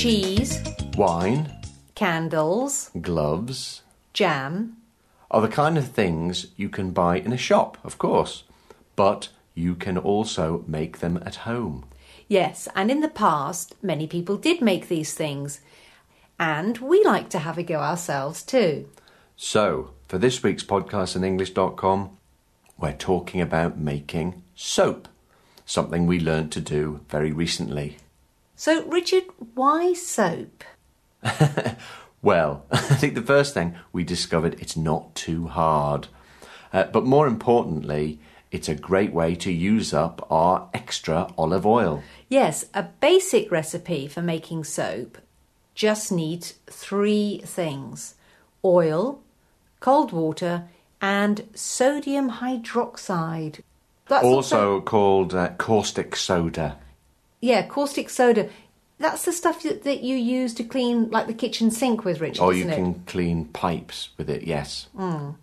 cheese, Wine, candles, gloves jam. are the kind of things you can buy in a shop, of course, but you can also make them at home. Yes, and in the past, many people did make these things. And we like to have a go ourselves too. So, for this week's podcastsinenglish.com, we're talking about making soap, something we learned to do very recently. So, Richard, why soap? Well, I think the first thing we discovered, it's not too hard. But more importantly, it's a great way to use up our extra olive oil. Yes, a basic recipe for making soap just needs 3 things: oil, cold water, and sodium hydroxide. That's Also called caustic soda. Yeah, caustic soda. That's the stuff that you use to clean, like, the kitchen sink with, Richard, Or isn't you it? can clean pipes with it, yes.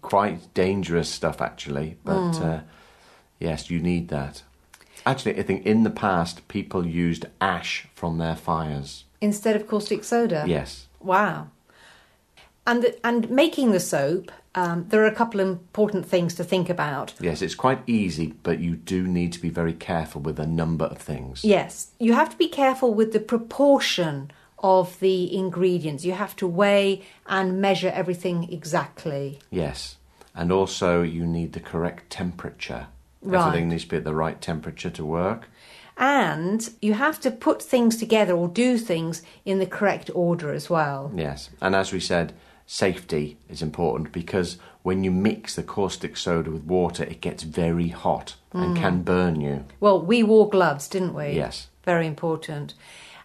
Quite dangerous stuff, actually. But, yes, you need that. Actually, I think in the past, people used ash from their fires. Instead of caustic soda? Yes. Wow. And making the soap, there are a couple of important things to think about. Yes, it's quite easy, but you do need to be very careful with a number of things. Yes, you have to be careful with the proportion of the ingredients. You have to weigh and measure everything exactly. Yes. And also you need the correct temperature. Right. Everything needs to be at the right temperature to work. And you have to put things together or do things in the correct order as well. Yes. And as we said, safety is important because when you mix the caustic soda with water, it gets very hot and can burn you. Well, we wore gloves, didn't we? Yes. Very important.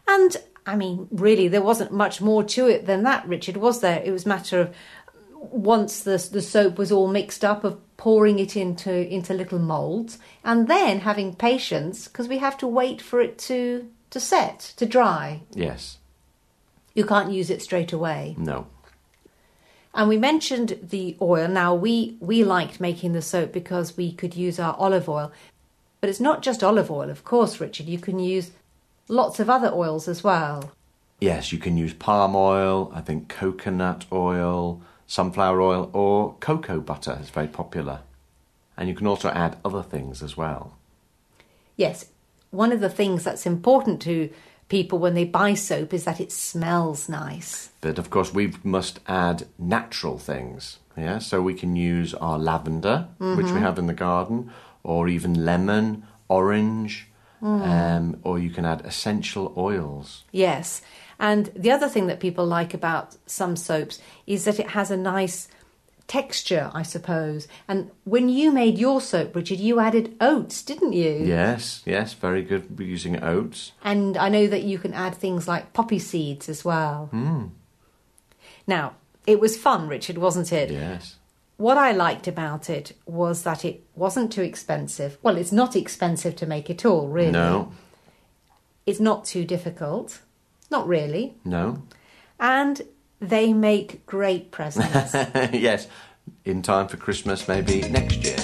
And, I mean, really, there wasn't much more to it than that, Richard, was there? It was a matter of, once the soap was all mixed up, of pouring it into little moulds and then having patience because we have to wait for it to set, to dry. Yes. You can't use it straight away. No. And we mentioned the oil. Now, we liked making the soap because we could use our olive oil. But it's not just olive oil, of course, Richard. You can use lots of other oils as well. Yes, you can use palm oil, I think coconut oil, sunflower oil, or cocoa butter is very popular. And you can also add other things as well. Yes, one of the things that's important to people when they buy soap is that it smells nice. But of course we must add natural things. Yeah, so we can use our lavender, which we have in the garden, or even lemon, orange, or you can add essential oils. Yes, and the other thing that people like about some soaps is that it has a nice texture, I suppose. And when you made your soap, Richard, you added oats, didn't you? Yes, very good using oats. And I know that you can add things like poppy seeds as well. Now, it was fun, Richard, wasn't it? Yes. What I liked about it was that it wasn't too expensive. Well, it's not expensive to make at all, really. No. It's not too difficult. Not really. No. And they make great presents. Yes, in time for Christmas maybe next year.